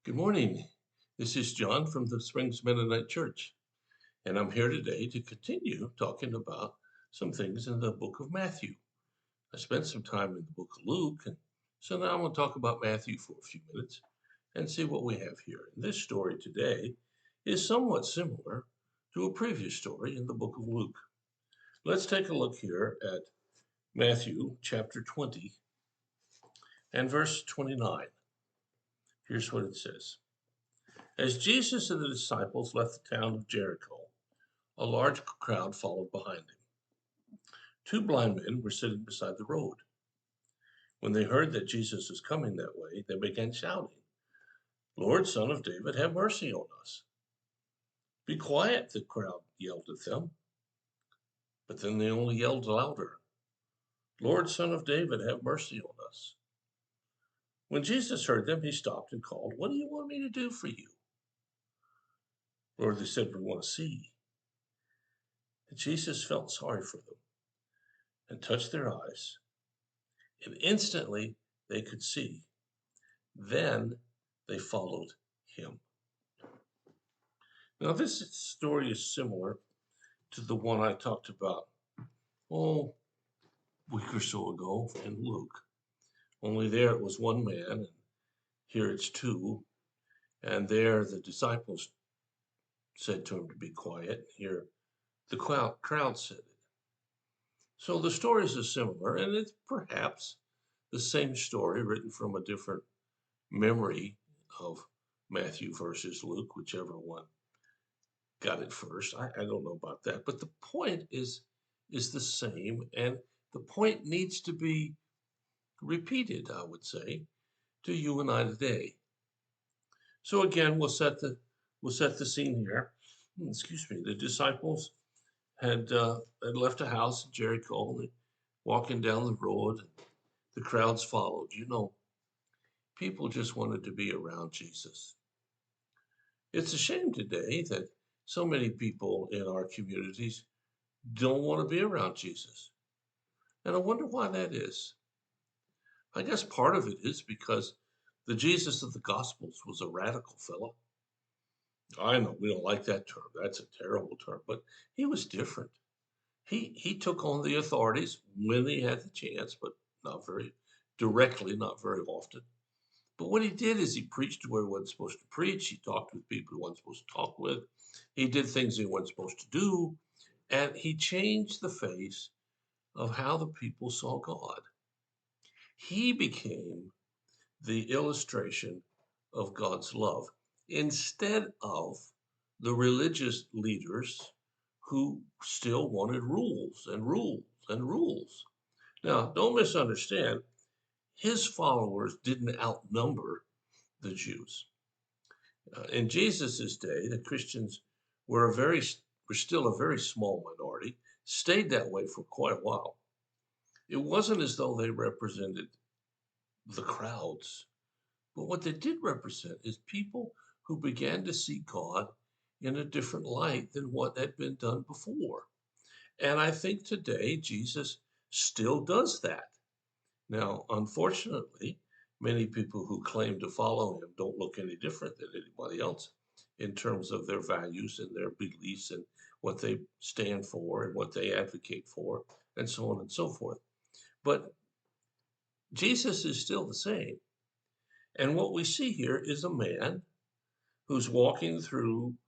Good morning. This is John from the Springs Mennonite Church, and I'm here today to continue talking about some things in the book of Matthew. I spent some time in the book of Luke, and so now I'm going to talk about Matthew for a few minutes and see what we have here. And this story today is somewhat similar to a previous story in the book of Luke. Let's take a look here at Matthew chapter 20 and verse 29. Here's what it says. As Jesus and the disciples left the town of Jericho, a large crowd followed behind him. Two blind men were sitting beside the road. When they heard that Jesus was coming that way, they began shouting, "Lord, Son of David, have mercy on us." "Be quiet," the crowd yelled at them. But then they only yelled louder, "Lord, Son of David, have mercy on us." When Jesus heard them, he stopped and called, "What do you want me to do for you?" "Lord," they said, "we want to see." And Jesus felt sorry for them and touched their eyes, and instantly they could see. Then they followed him. Now, this story is similar to the one I talked about, a week or so ago in Luke. Only there it was one man, and here it's two. And there the disciples said to him to be quiet. Here the crowd said it. So the stories are similar, and it's perhaps the same story written from a different memory of Matthew versus Luke, whichever one got it first. I don't know about that, but the point is the same, and the point needs to be repeated, I would say, to you and I today. So again, we'll set the scene here. Excuse me. The disciples had left a house in Jericho, and walking down the road, and the crowds followed. People just wanted to be around Jesus. It's a shame today that so many people in our communities don't want to be around Jesus. And I wonder why that is. I guess part of it is because the Jesus of the Gospels was a radical fellow. I know we don't like that term. That's a terrible term, but he was different. He took on the authorities when he had the chance, but not very directly, not very often. But what he did is he preached where he wasn't supposed to preach. He talked with people he wasn't supposed to talk with. He did things he wasn't supposed to do. And he changed the face of how the people saw God. He became the illustration of God's love instead of the religious leaders who still wanted rules and rules and rules. Now, don't misunderstand, his followers didn't outnumber the Jews. In Jesus's day, the Christians were still a very small minority, stayed that way for quite a while. It wasn't as though they represented the crowds, but what they did represent is people who began to see God in a different light than what had been done before. And I think today Jesus still does that. Now, unfortunately, many people who claim to follow him don't look any different than anybody else in terms of their values and their beliefs and what they stand for and what they advocate for, and so on and so forth. But Jesus is still the same. And what we see here is a man who's walking through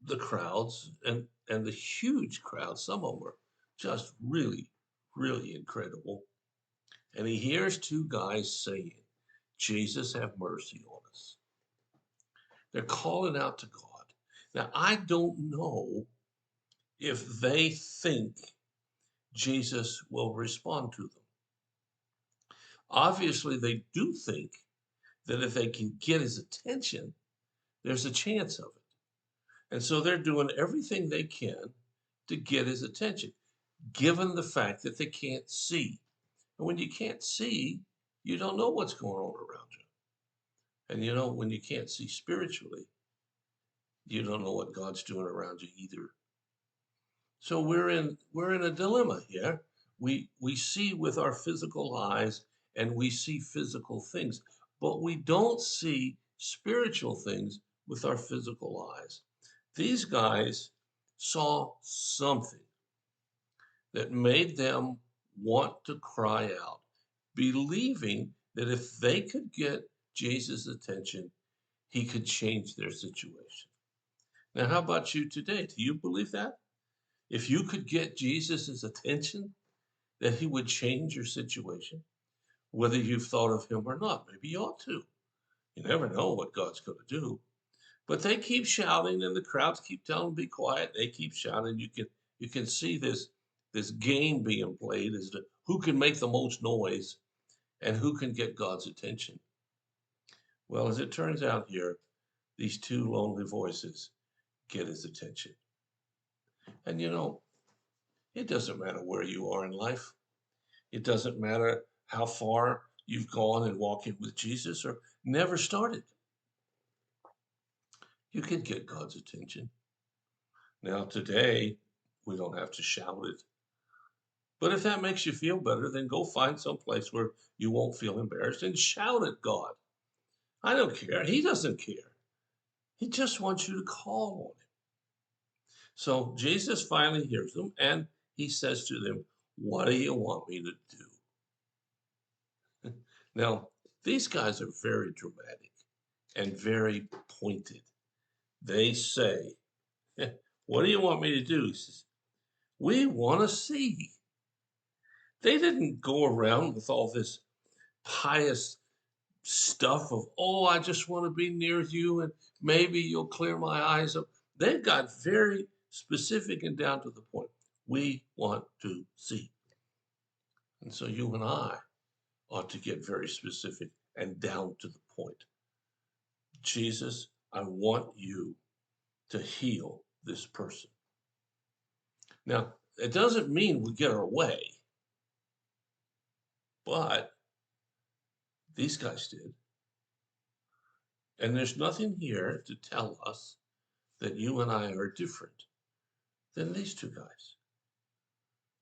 the crowds and the huge crowds. Some of them are just really, really incredible. And he hears two guys saying, "Jesus, have mercy on us." They're calling out to God. Now, I don't know if they think Jesus will respond to them. Obviously, they do think that if they can get his attention, there's a chance of it. And so they're doing everything they can to get his attention, given the fact that they can't see. And when you can't see, you don't know what's going on around you. And when you can't see spiritually, you don't know what God's doing around you either. So we're in a dilemma here. We see with our physical eyes and we see physical things, but we don't see spiritual things with our physical eyes. These guys saw something that made them want to cry out, believing that if they could get Jesus' attention, he could change their situation. Now, how about you today? Do you believe that? If you could get Jesus' attention, that he would change your situation, whether you've thought of him or not. Maybe you ought to. You never know what God's going to do. But they keep shouting, and the crowds keep telling them to be quiet. They keep shouting. You can see this game being played as to who can make the most noise and who can get God's attention. Well, as it turns out here, these two lonely voices get his attention. And it doesn't matter where you are in life. It doesn't matter how far you've gone in walking with Jesus or never started. You can get God's attention. Now, today, we don't have to shout it. But if that makes you feel better, then go find some place where you won't feel embarrassed and shout at God. I don't care. He doesn't care. He just wants you to call on him. So Jesus finally hears them and he says to them, "What do you want me to do?" Now, these guys are very dramatic and very pointed. They say, "What do you want me to do?" He says, "We want to see." They didn't go around with all this pious stuff of, "Oh, I just want to be near you and maybe you'll clear my eyes up." They got very specific and down to the point. We want to see. And so you and I ought to get very specific and down to the point. Jesus, I want you to heal this person. Now, it doesn't mean we get our way, but these guys did. And there's nothing here to tell us that you and I are different than these two guys.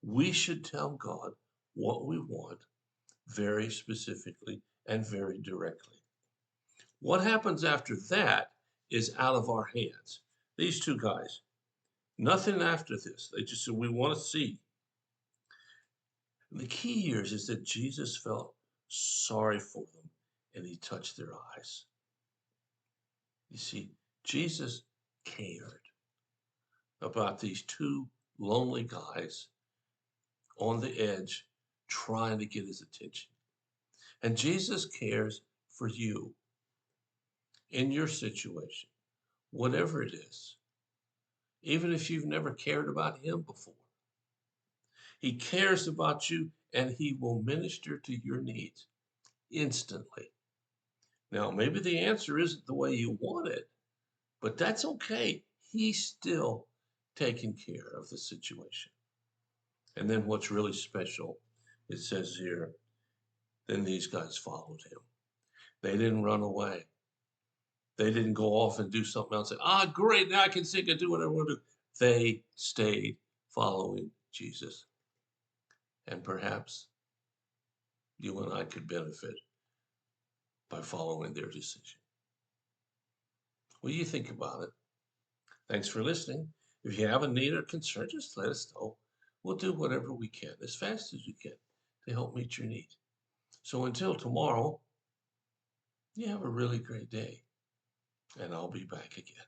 We should tell God what we want very specifically and very directly. What happens after that is out of our hands. These two guys, nothing after this. They just said, "We want to see." And the key here is that Jesus felt sorry for them and he touched their eyes. You see, Jesus cared about these two lonely guys on the edge trying to get his attention. And Jesus cares for you in your situation, whatever it is, even if you've never cared about him before. He cares about you and he will minister to your needs instantly. Now, maybe the answer isn't the way you want it, but that's okay. He's still taking care of the situation. And then what's really special, it says here, then these guys followed him. They didn't run away. They didn't go off and do something else. Say, great, now I can sing and do whatever I want to do. They stayed following Jesus. And perhaps you and I could benefit by following their decision. What do you think about it? Thanks for listening. If you have a need or concern, just let us know. We'll do whatever we can, as fast as we can, to help meet your need. So until tomorrow, you have a really great day, and I'll be back again.